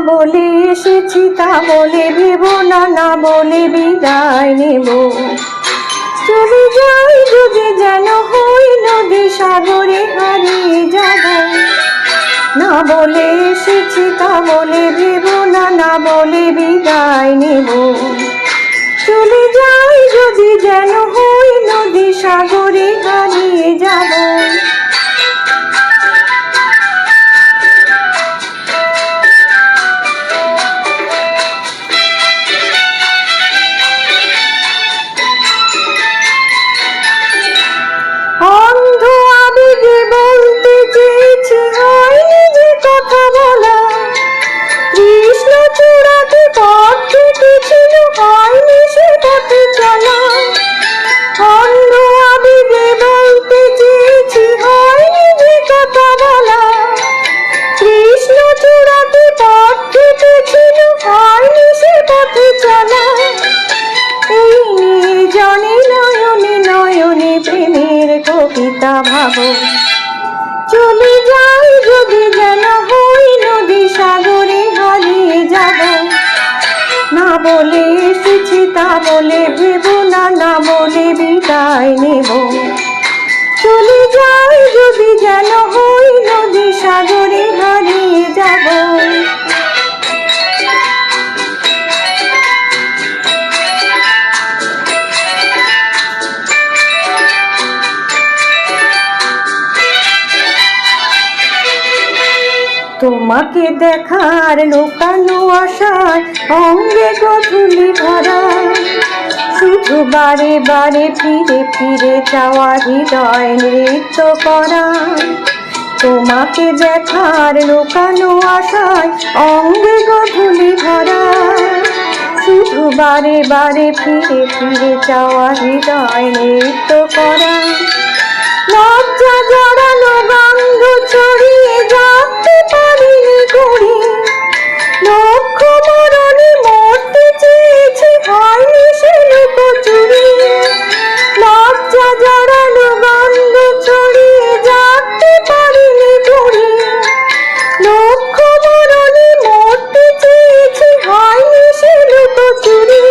বলে এসেছি তা বলে ভেবো না, না বলে বিদায় নেব। চলে যাই যদি যেন হই নদী সাগরে হারিয়ে যাব। না বলে এসেছি তা বলে ভেবো না, না বলে বিদায় নেব। চলে যাই যদি যেন হই নদী সাগরে হারিয়ে যাব। অন্ধ আবেগে বলতে চেয়েছি, হয়নি যে কথা বলা। কৃষ্ণ চূড়াতে পথ কেটেছিল, হয়নি সে পথে চলা। অন্ধ আবেগে বলতে চেয়েছি, হয়নি যে কথা বলা। কৃষ্ণ চূড়াতে পথ কেটেছিল, হয়নি সে পথে চলা। এই নির্জনে নয়নে নয়নে প্রেমের কবিতা ভাবো। চলে যাই যদি যেন হই নদী সাগরে হারিয়ে যাব। না বলে এসেছি তা বলে ভেবো না, না বলে বিদায় নেব। চলে যাই যদি যেন হই নদী সাগরে হারিয়ে যাব। তোমাকে দেখার লুকানো আশায় অঙ্গে গধূলি ভরা। শুধু বারে বারে ফিরে ফিরে যাওয়া হৃদয় নৃত্য করা। তোমাকে দেখার লুকানো আশায় অঙ্গে গধূলি ভরা। শুধু বারে বারে ফিরে ফিরে যাওয়া হৃদয় নৃত্য করা। লজ্জা জড়ানো গন্ধ ছড়িয়ে যাতে পারিনি ঘুরি। লক্ষ মরণে মরতে চেয়েছি, হয়নি সে লুকোচুরি। লজ্জা জড়ানো গন্ধ ছড়িয়ে যাতে পারিনি ঘুরি। লক্ষ মরণে মরতে চেয়েছি, হয়নি সে লুকোচুরি।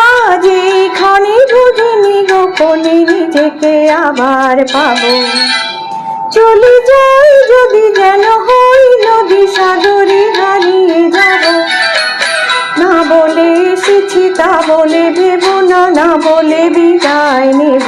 আজ এইখানে বুঝিনি গোপনে নিজেকে আবার পাবো। চলে যাই যদি যেন হই নদী সাগরে হারিয়ে যাব। না বলে এসেছি তা বলে ভেবো না, না বলে বিদায় নেব।